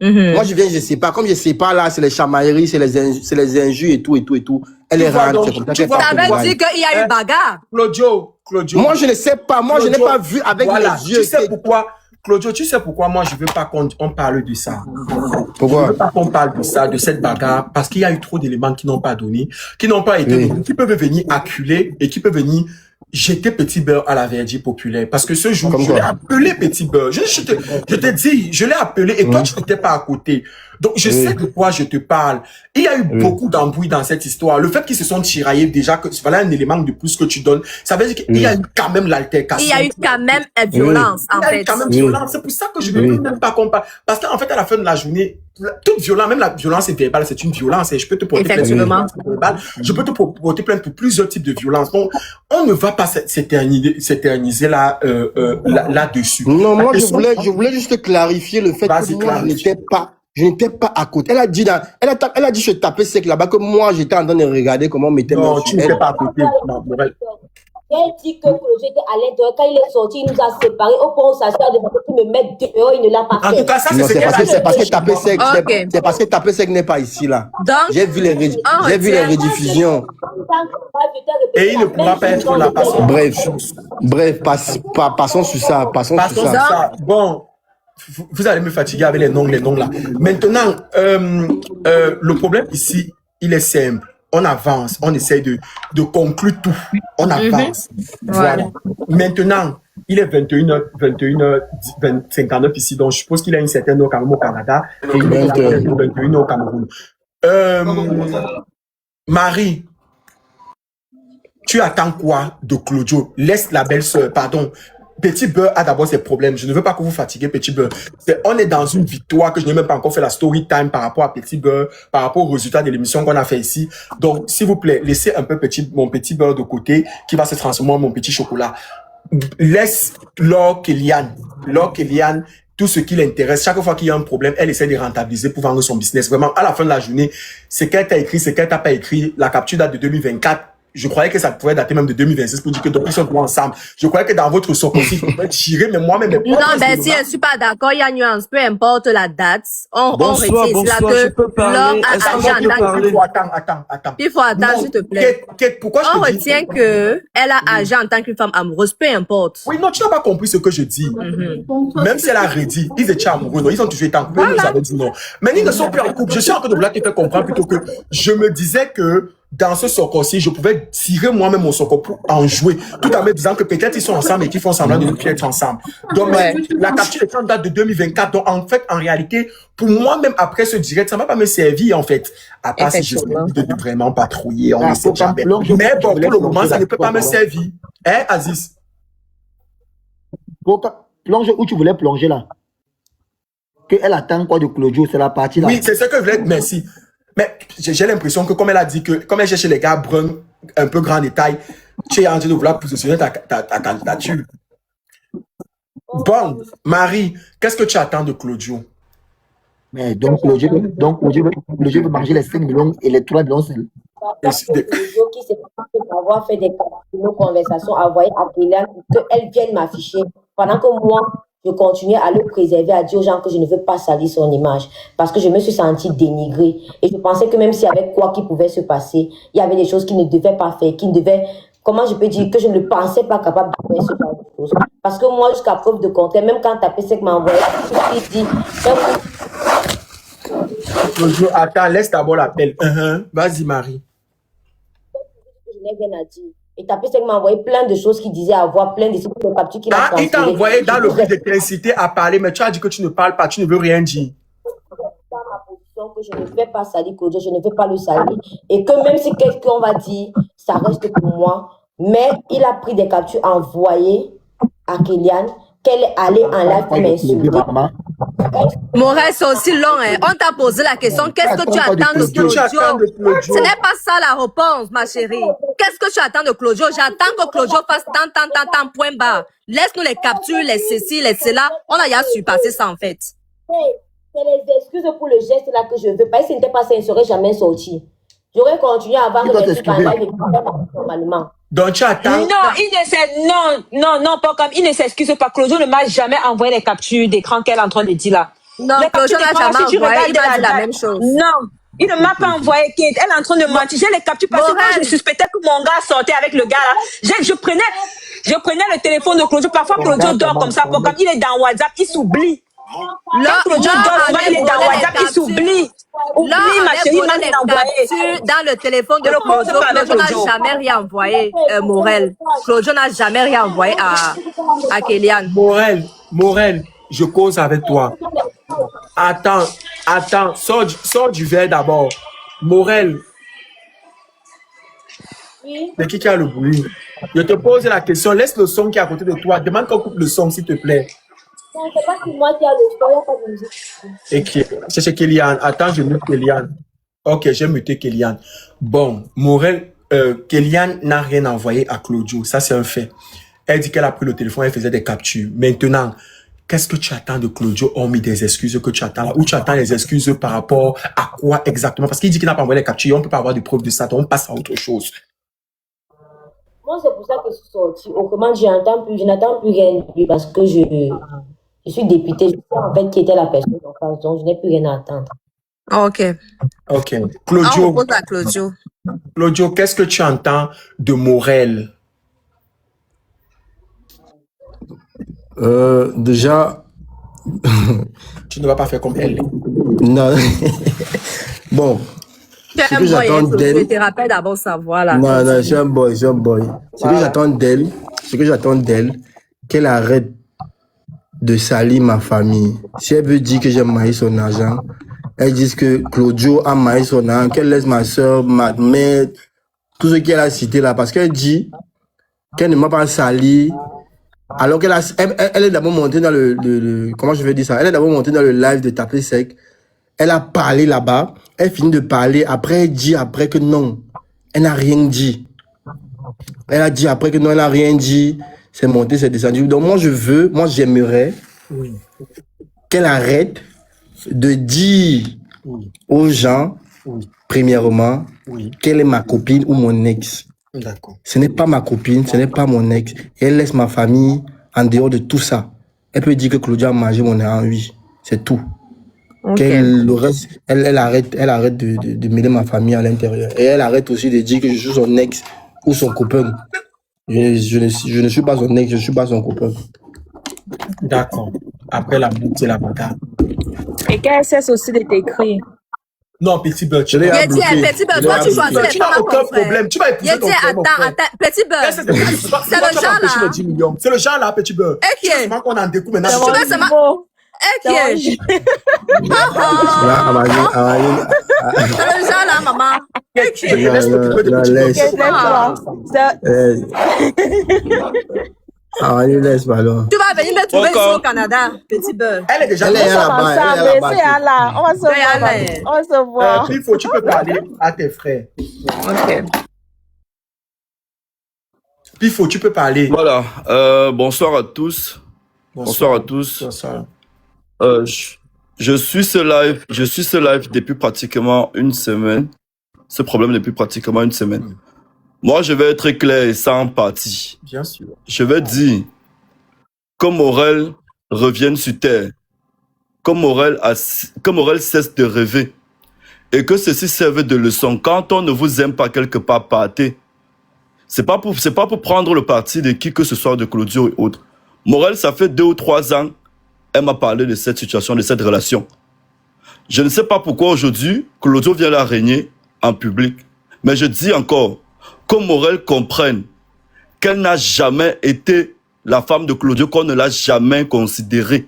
Moi, je viens, je sais pas. Comme je sais pas, là, c'est les chamailleries, c'est les injures et tout. Elle est vois rentre. donc, C'est comme ça tu qu'elle vois, part Ça au veut travail. dire qu'il y a eu bagarre. Claudio. Moi, je ne sais pas. Moi, je n'ai Claudio, pas vu avec voilà. mes yeux. Tu sais pourquoi? Claudio, tu sais pourquoi moi je veux pas qu'on parle de ça? Je Pourquoi? veux pas qu'on parle de ça, de cette bagarre, parce qu'il y a eu trop d'éléments qui n'ont pas donné, qui n'ont pas été donnés, qui peuvent venir acculer et qui peuvent venir jeter Petit Beurre à la verdure populaire. Parce que ce jour, Comme je quoi? l'ai appelé Petit Beurre. Je te dis, je l'ai appelé et toi, tu n'étais pas à côté. Donc, je sais de quoi je te parle. Il y a eu beaucoup d'embrouilles dans cette histoire. Le fait qu'ils se sont tiraillés, déjà, que voilà un élément de plus que tu donnes, ça veut dire qu'il y a eu quand même l'altercation. Il y a eu quand même violence, en Il y a eu fait. quand même violence. C'est pour ça que je ne veux même pas qu'on parle. Parce qu'en fait, à la fin de la journée, toute violence, même la violence verbale, c'est une violence et je peux te porter plainte pour Effectivement. violence verbale. Je peux te porter plainte pour plusieurs types de violences. Donc, on ne va pas s'éterniser là-dessus. Non, moi, je voulais juste clarifier le fait Vas-y, que moi, clarifie. je n'étais pas à côté. Elle a dit, elle a dit, je tapais sec là-bas, que moi, j'étais en train de regarder comment on mettait Non, main tu sur n'étais elle. pas à côté. Non, Morel. Elle dit que Claudio était à l'intérieur. Quand il est sorti, il nous a séparés. Au point où sa soeur demandait qu'il me mette dehors, il ne l'a pas En fait. tout cas, ça, Non, c'est ce c'est parce que tapé sec, Ok. c'est parce que tapé sec n'est pas ici, là. Donc, J'ai vu les retient- rediffusions. Et il ne pourra pas être la personne. Bref, passons sur ça, passons Passons sur sur ça. ça. Bon, vous allez me fatiguer avec les noms là. Maintenant, le problème ici, il est simple. On avance, on essaye de conclure tout. On avance. Voilà. Maintenant, il est 21h59 ici, donc je suppose qu'il a une certaine heure quand même au Canada et il est 21h au Cameroun. Marie, tu attends quoi de Claudio? Laisse la belle-sœur, pardon. Petit Beurre a d'abord ses problèmes. Je ne veux pas que vous fatiguez Petit Beurre. On est dans une victoire que je n'ai même pas encore fait la story time par rapport à Petit Beurre, par rapport au résultat de l'émission qu'on a fait ici. Donc, s'il vous plaît, laissez un peu mon Petit Beurre de côté qui va se transformer en mon petit chocolat. Laisse Laure Kéliane, tout ce qui l'intéresse. Chaque fois qu'il y a un problème, elle essaie de rentabiliser pour vendre son business. Vraiment, à la fin de la journée, ce qu'elle t'a écrit, ce qu'elle t'a pas écrit, la capture date de 2024. Je croyais que ça pouvait dater même de 2026 pour dire que donc ils sont ensemble. Je croyais que dans votre sort aussi, vous pouvez tirer, mais moi-même, non, ben si je ne suis pas d'accord, il y a nuance. Peu importe la date, on retient ici là je peux que parler. l'homme Est-ce que a je peux agent. parler? Attends. Il faut attendre, s'il te plaît. Pourquoi On je te dis? retient que elle a agent en tant qu'une femme amoureuse, peu importe. Oui, non, tu n'as pas compris ce que je dis. Même si elle a redit, ils étaient amoureux, non, ils ont toujours été en couple, ils nous avaient dit non. Mais ils ne sont plus en couple. Je suis en train de vouloir te faire comprendre plutôt que je me disais que dans ce soccer-ci, je pouvais tirer moi-même mon soccer pour en jouer, tout en me disant que peut-être ils sont ensemble et qu'ils font semblant de ne plus être ensemble. Donc, la capture est en date de 2024. Donc, en fait, en réalité, pour moi-même, après ce direct, ça ne va pas me servir, en fait. À part si je suis de vraiment patrouiller, on ne sait jamais. Mais bon, pour le moment, ça ne peut pas me servir. Hein, Aziz? Plonge où tu voulais plonger là. Elle attend quoi de Claudio, c'est la partie là. Oui, c'est ce que je voulais. Merci. Mais j'ai l'impression que, comme elle a dit que, comme elle cherche les gars bruns, un peu grand détail, tu es en train de vouloir positionner ta candidature. Bon, Marie, qu'est-ce que tu attends de Claudio? Mais donc Claudio veut manger les 5 millions et les 3 millions seuls. Claudio qui s'est avoir fait des conversations, envoyer à Kéliane pour qu'elle vienne m'afficher. Pendant que moi, je continuais à le préserver, à dire aux gens que je ne veux pas salir son image. Parce que je me suis sentie dénigrée. Et je pensais que même s'il y avait quoi qui pouvait se passer, il y avait des choses qu'il ne devait pas faire, qu'il ne devait... Comment je peux dire que je ne le pensais pas capable de faire ce genre de choses. Parce que moi, jusqu'à preuve de contraire, même quand Tapé Sec m'a envoyé, il dit... Claudio, attends, laisse d'abord l'appel. Vas-y, Marie. Je n'ai rien à dire. Et Tapé Sec m'a envoyé plein de choses qu'il disait avoir, plein de captures qu'il a il t'a envoyé dans le but de t'inciter à parler, mais tu as dit que tu ne parles pas, tu ne veux rien dire. Dans ma position que je ne vais pas salir Claudio, je ne vais pas le salir. Et que même si quelqu'un va dire, ça reste pour moi. Mais il a pris des captures envoyées à Kéliane, qu'elle est allée en live pour m'insulter. Morel, c'est aussi long. Hein. On t'a posé la question, qu'est-ce que tu attends de Claudio? Ce n'est pas ça la réponse, ma chérie. Qu'est-ce que tu attends de Claudio? J'attends que Claudio fasse tant, point bas. Laisse-nous les captures, les ceci, les cela. On a déjà surpassé ça, en fait. C'est les excuses pour le geste là que je veux. Parce que si ce n'était pas ça, il ne serait jamais sorti. J'aurais continué à avoir des trucs en live normalement. Donc tu attends. Non, pas comme. Il ne s'excuse pas. Claudio ne m'a jamais envoyé les captures d'écran qu'elle est en train de dire là. Non, Claudio n'a jamais envoyé, il m'a dit la même chose. Non, il ne m'a pas envoyé. Elle est en train de mentir. J'ai les captures parce que quand je suspectais que mon gars sortait avec le gars là, je prenais. Je prenais le téléphone de Claudio. Parfois, Claudio dort comme ça. Comme il est dans WhatsApp, il s'oublie. Quand Claudio dort, souvent, il est dans WhatsApp, il s'oublie. Là, Oublie, ma chérie, on a les captures dans le téléphone de Claudio. Claudio n'a jamais rien envoyé, Morel. Claudio n'a jamais rien envoyé à Kélian. Morel, je cause avec toi. Attends, sors du verre d'abord. Morel, c'est qui a le bruit? Je te pose la question, laisse le son qui est à côté de toi. Demande qu'on coupe le son, s'il te plaît. Non, c'est pas pour moi qui a le son, il n'y a pas de musique. Et qui c'est chez Kélian. Attends, je mute Kélian. Ok, j'ai muté Kélian. Bon, Morel, Kélian n'a rien envoyé à Claudio. Ça, c'est un fait. Elle dit qu'elle a pris le téléphone, elle faisait des captures. Maintenant, qu'est-ce que tu attends de Claudio, hormis des excuses que tu attends là? Ou tu attends les excuses par rapport à quoi exactement? Parce qu'il dit qu'il n'a pas envoyé les captures, on ne peut pas avoir de preuves de ça, donc on passe à autre chose. Moi, c'est pour ça que je suis sortie. Autrement, je n'attends plus rien de lui parce que je suis députée. Je sais en fait qui était la personne en face, donc je n'ai plus rien à attendre. Ok. Ok. On Claudio, pose à Claudio. Claudio, qu'est-ce que tu entends de Morel? Déjà, Tu ne vas pas faire comme elle. non. Bon, Tu ce es un que boy, j'attends hein, d'elle. je te rappelle d'abord sa voix là. Non, je suis un boy, Ce que j'attends d'elle, qu'elle arrête de salir ma famille. Si elle veut dire que j'ai maillé son argent, elle dit que Claudio a maillé son argent, qu'elle laisse ma soeur, ma mère, tout ce qu'elle a cité là, parce qu'elle dit qu'elle ne m'a pas sali, alors elle est d'abord montée dans comment je vais dire ça, elle est d'abord montée dans le live de Tapé Sec, elle a parlé là-bas, elle finit de parler, après elle dit après que non, elle n'a rien dit. Elle a dit après que non, elle n'a rien dit, c'est monté, c'est descendu. Donc moi j'aimerais qu'elle arrête de dire aux gens, premièrement, qu'elle est ma copine ou mon ex. D'accord. Ce n'est pas ma copine, ce n'est pas mon ex. Et elle laisse ma famille en dehors de tout ça. Elle peut dire que Claudia a mangé mon argent, oui, c'est tout. Ok. Le reste, elle arrête de mêler ma famille à l'intérieur. Et elle arrête aussi de dire que je suis son ex ou son copain. Je ne suis pas son ex, je ne suis pas son copain. D'accord. Après la boue, c'est la bagarre. Et qu'elle cesse aussi de t'écrire. Non, petit beurre, tu Je l'ai Il a dit, bloqué. petit beurre, Je toi l'ai tu choisis bloqué. les Tu femmes n'as à aucun ton frère. problème. Tu vas Il épouser a ton dit, frère, mon frère. attends, petit beurre. C'est le genre là. 10 millions. C'est le genre là, petit beurre. Ok. Tu veux qu'on en découpe maintenant. C'est Tu mon veux seulement- niveau. Ok. Là, Amandine, C'est le genre là, maman. Je te laisse t'occuper de non, petit laisse. beurre. Amandine, laisse, pardon. Tu vas venir me trouver Encore. ici au Canada, petit beurre. Elle est déjà Elle est On là-bas, va elle est s'abaisser, là-bas. Allah. On va se voir. allez. On va se voir. Pifo, tu peux parler à tes frères. Ok. Pifo, tu peux parler. Voilà. Bonsoir à tous. Bonsoir à tous. Bonsoir. Je suis ce live depuis pratiquement une semaine. Ce problème depuis pratiquement une semaine. Moi, je vais être très clair et sans parti. Bien sûr. Je vais dire que Morel revienne sur terre. Que Morel cesse de rêver. Et que ceci serve de leçon. Quand on ne vous aime pas quelque part, partez. C'est pas pour prendre le parti de qui que ce soit, de Claudio et autres. Morel, ça fait 2 ou 3 ans, elle m'a parlé de cette situation, de cette relation. Je ne sais pas pourquoi aujourd'hui, Claudio vient la régner en public. Mais je dis encore, que Morel comprenne qu'elle n'a jamais été la femme de Claudio, qu'on ne l'a jamais considérée.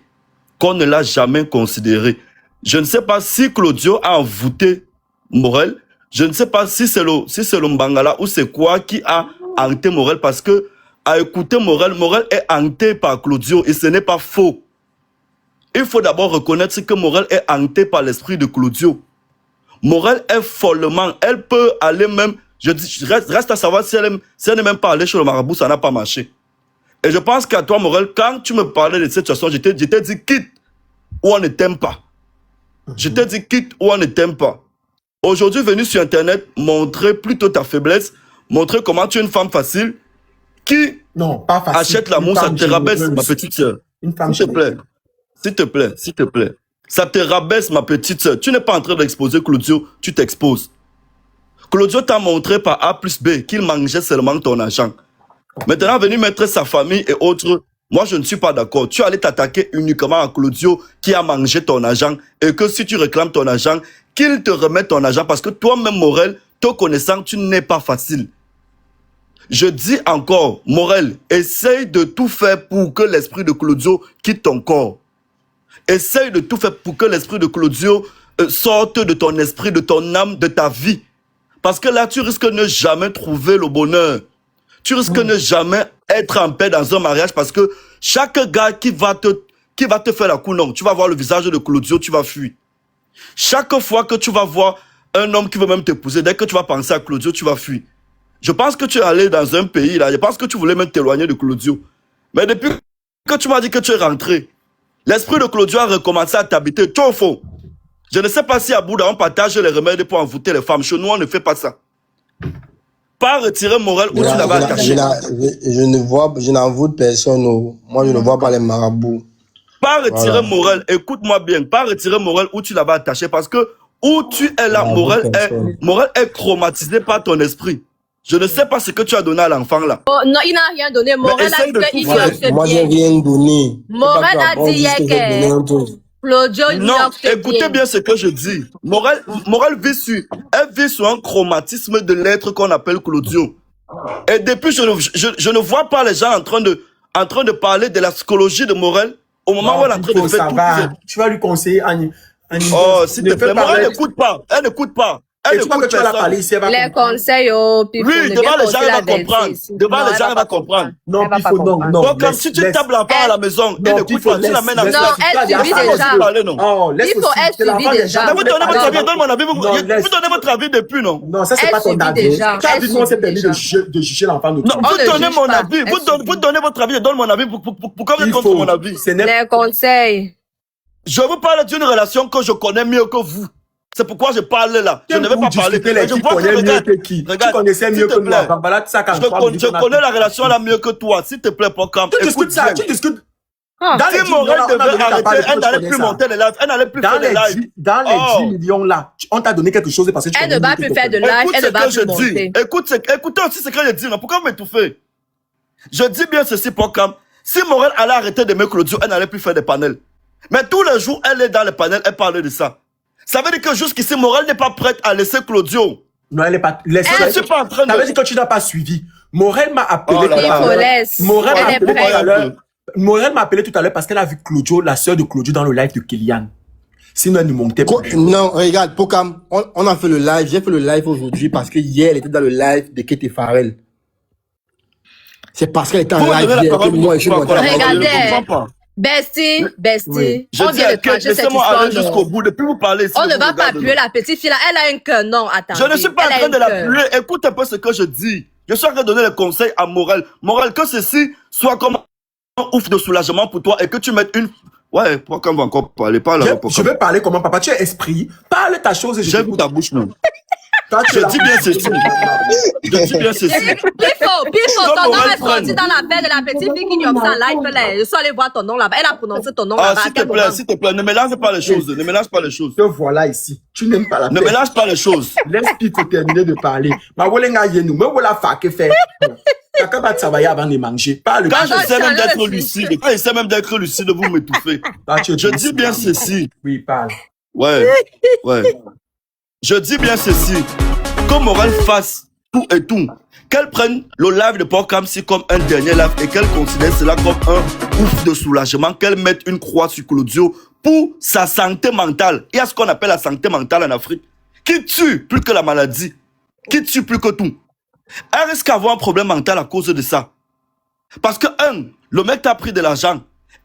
Qu'on ne l'a jamais considérée. Je ne sais pas si Claudio a envoûté Morel. Je ne sais pas si c'est le Mbangala ou c'est quoi qui a hanté Morel, parce que à écouter Morel est hanté par Claudio et ce n'est pas faux. Il faut d'abord reconnaître que Morel est hanté par l'esprit de Claudio. Morel est follement, elle peut aller même, reste à savoir si elle n'est même pas allée chez le marabout, ça n'a pas marché. Et je pense qu'à toi, Morel, quand tu me parlais de cette situation, je t'ai dit quitte ou on ne t'aime pas. Je t'ai dit quitte ou on ne t'aime pas. Aujourd'hui, venu sur Internet, montrer plutôt ta faiblesse, montrer comment tu es une femme facile, qui Non, pas facile. achète l'amour, ça te rabaisse, ma petite soeur. Une femme S'il te plaît. S'il te plaît, s'il te plaît. Ça te rabaisse, ma petite soeur. Tu n'es pas en train d'exposer Claudio, tu t'exposes. Claudio t'a montré par A plus B qu'il mangeait seulement ton argent. Maintenant, venir mettre sa famille et autres, moi, je ne suis pas d'accord. Tu allais t'attaquer uniquement à Claudio qui a mangé ton argent et que si tu réclames ton argent, qu'il te remette ton argent parce que toi-même, Morel, te connaissant, tu n'es pas facile. Je dis encore, Morel, essaye de tout faire pour que l'esprit de Claudio quitte ton corps. Essaye de tout faire pour que l'esprit de Claudio sorte de ton esprit, de ton âme, de ta vie. Parce que là, tu risques de ne jamais trouver le bonheur. Tu risques de ne jamais être en paix dans un mariage parce que chaque gars qui va te faire la cour, non, tu vas voir le visage de Claudio, tu vas fuir. Chaque fois que tu vas voir un homme qui veut même t'épouser, dès que tu vas penser à Claudio, tu vas fuir. Je pense que tu es allé dans un pays, là, je pense que tu voulais même t'éloigner de Claudio. Mais depuis que tu m'as dit que tu es rentré, l'esprit de Claudio a recommencé à t'habiter. Tu es au fond. Je ne sais pas si à Bouddha, on partage les remèdes pour envoûter les femmes. Chez nous, on ne fait pas ça. Pas retirer Morel où tu l'avais attaché. Je n'envoûte personne. Moi, je ne vois pas les marabouts. Pas retirer Morel, écoute-moi bien, pas retirer Morel où tu l'avais attaché parce que où tu es là, Morel est traumatisé par ton esprit. Je ne sais pas ce que tu as donné à l'enfant là. Oh, non, il n'a rien donné. Morel a dit qu'il ignore Moi, j'ai rien donné. Morel a dit hier que Claudio Non, écoutez bien ce que je dis. Morel vit sur un chromatisme de l'être qu'on appelle Claudio. Et depuis, je ne vois pas les gens en train de parler de la psychologie de Morel au moment où elle est en train de faire tout. Tu vas lui conseiller, Annie. Oh, s'il te plaît, Morel n'écoute pas. Elle n'écoute pas. Et tu crois que tu vas la parler ici, elle va les conseils, oui, devant les gens, elle va comprendre. Devant les gens, elle va comprendre. Non, Pifo, non. Donc, comme si tu tapes l'enfant à la maison, elle n'écoute pas, tu l'amènes à la non, elle subit déjà. Oh, laisse Il faut elle subit déjà. Mais vous donnez votre avis, donne mon avis. Vous donnez votre avis depuis, non? Non, ça, c'est pas ton avis. Tu as dit qu'on s'est permis de juger l'enfant. Non, vous donnez mon avis. Vous donnez votre avis, je donne mon avis. Pourquoi vous êtes contre mon avis? Les conseils. Je vous parle d'une relation que je connais mieux que vous. C'est pourquoi je parle là. Je ne vais pas parler. Je vois que regarde. Tu connaissais mieux que moi. Je connais la relation là mieux que toi. S'il te plaît, Pocam. Tu discutes ça. Tu discutes. Si Morel devait arrêter, elle n'allait plus monter les lives. Elle n'allait plus faire les lives. Dans les 10 millions là, on t'a donné quelque chose parce que tu elle ne va plus faire de live. Elle ne va plus monter. Écoutez aussi ce que je dis. Pourquoi vous m'étouffez? Je dis bien ceci, Pocam. Si Morel allait arrêter d'aimer Claudio, elle n'allait plus faire des panels. Mais tous les jours, elle est dans les panels, elle parle de ça. Ça veut dire que jusqu'ici, Morel n'est pas prête à laisser Claudio. Non, elle n'est pas. Je ne suis pas en train de. Ça veut dire que tu n'as pas suivi. Morel m'a appelé. Morel m'a appelé tout à l'heure parce qu'elle a vu Claudio, la sœur de Claudio, dans le live de Kylian. Sinon, elle ne montait pas. Non, regarde, Pocam, on a fait le live. J'ai fait le live aujourd'hui parce que hier, elle était dans le live de Kate Farrell. C'est parce qu'elle était en live hier que moi, je suis monté. Regardez. Bestie, oui. On vient de trancher cette histoire. Jusqu'au bout, depuis vous parlez. On ne va pas appuyer la petite fille là. Elle a un cœur. Non, attends. Je ne suis pas en train de l'appuyer. Écoute un peu ce que je dis. Je suis en train de donner les conseils à Morel. Morel, que ceci soit comme un ouf de soulagement pour toi et que tu mettes une... Ouais, pourquoi on va encore parler? Je vais parler comment, papa? Tu es esprit. Parle ta chose et je j'aime ta bouche, non. Je dis bien ceci. Je dis bien ceci. Pifo, ton nom est sorti dans l'affaire de la petite fille qui nous observe en live là. Je suis allé voir ton nom là-bas. Elle a prononcé ton nom là-bas. S'il te plaît, ne mélange pas les choses. Ne mélange pas les choses. Te voilà ici. Tu n'aimes pas la Ne mélange pas les choses. Laisse Pifo terminer de parler. Ma wolenga yenou, me voilà fa que faire. Quand va travailler avant de manger. Parle. Quand je sais même d'être lucide, quand je sais même d'être lucide, vous m'étouffez. Je dis bien ceci. Oui, parle. Ouais. Je dis bien ceci, que Morel fasse tout et tout, qu'elle prenne le live de Pocam comme un dernier live et qu'elle considère cela comme un ouf de soulagement, qu'elle mette une croix sur Claudio pour sa santé mentale. Il y a ce qu'on appelle la santé mentale en Afrique, qui tue plus que la maladie, qui tue plus que tout. Elle risque d'avoir un problème mental à cause de ça. Parce que, le mec t'a pris de l'argent,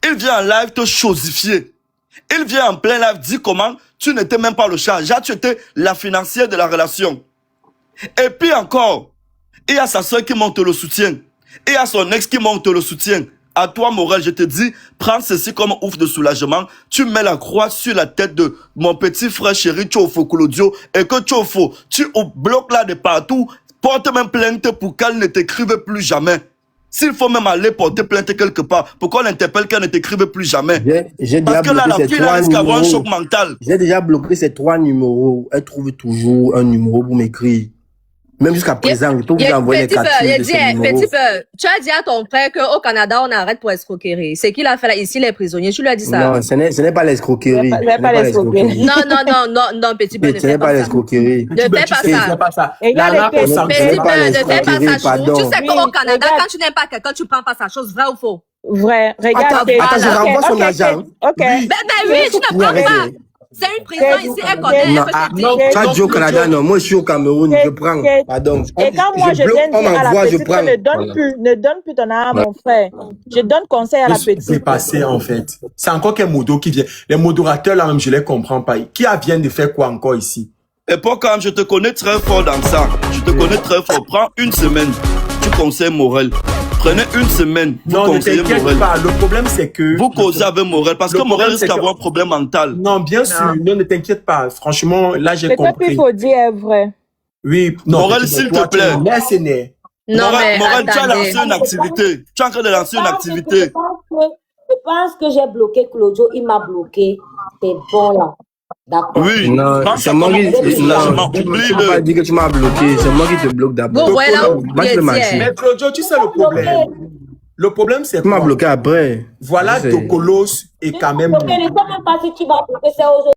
il vient en live te chosifier. Il vient en plein live dire comment tu n'étais même pas le charge, tu étais la financière de la relation. Et puis encore, il y a sa soeur qui monte le soutien. Il y a son ex qui monte le soutien. À toi, Morel, je te dis, prends ceci comme un ouf de soulagement. Tu mets la croix sur la tête de mon petit frère chéri Tchofo Claudio et que Tchofo, tu bloques là de partout, porte même plainte pour qu'elle ne t'écrive plus jamais. S'il faut même aller porter plainte quelque part, pourquoi on l'interpelle qu'elle ne t'écrive plus jamais? Parce que là, la fille risque d'avoir un choc mental. J'ai déjà bloqué ces 3 numéros. Elle trouve toujours un numéro pour m'écrire. Même jusqu'à présent, tout vous envoyé les Petit peu, captures il de dit, ces numéros. petit peu, tu as dit à ton frère qu'au Canada, on arrête pour escroquerie. C'est qu'il a fait là, ici, les prisonniers. Tu lui as dit ça? Non, ce n'est pas l'escroquerie. Ce n'est pas l'escroquerie. Non, petit peu, ne Ce n'est fais pas pas ça. l'escroquerie. Ne fais pas ça. Et La regarde rap les au petits- sang. Petit peu, ne fais pas l'escroquerie, ça, chou. pardon. Tu sais Oui, qu'au Canada, regarde. quand tu n'aimes pas quelqu'un, tu prends pas sa chose, vrai ou faux? Vrai. Regarde. Attends, je renvoie son agent. Ok. Ben oui, tu ne prends Arrête. pas. C'est une prison ici, elle connaît, Non, elle ah, peut te dire. tu as dit au Canada, non. Moi, je suis au Cameroun, je prends. Pardon. Et quand moi je bloque, viens on dire à la m'envoie, je petite prends. que ne donne plus ton arme à mon frère. Je donne conseil à la petite. C'est passé, en fait. C'est encore qu'un modo qui vient. Les modérateurs, là, même, je les comprends pas. Qui vient de faire quoi encore ici? Et pour quand je te connais très fort dans ça, je te connais très fort. Prends une semaine, tu conseilles Morel. Prenez une semaine, vous Non, ne conseillez t'inquiète Morel. pas. Le problème, c'est que... Vous causez avec Morel parce Le que Morel problème, risque c'est que- d'avoir un problème mental. Non, bien sûr. Non, ne t'inquiète pas. Franchement, là, j'ai C'est que compris. il faut dire est vrai. Oui, non. Morel, petit peu, s'il toi, te plaît. tu me laisses, né. Non, mais Morel, tu as attendez. lancé une activité. Tu es en train de lancer une activité. Je pense que j'ai bloqué Claudio, il m'a bloqué. C'est bon là. D'accord. Oui. Non, Pense c'est à moi comment qui. on fait Non, soulagement. tu peux pas Oublie-le. dire que tu m'as bloqué. C'est moi qui te bloque d'abord. Vous voyez là où Moi, je il te est marche. Mais Claudio, tu sais le problème. Le problème, c'est Tu m'as quoi? bloqué après. Voilà, Je sais. Dokolos est quand même... Ok, ne sais même pas si tu vas bloquer, c'est aujourd'hui.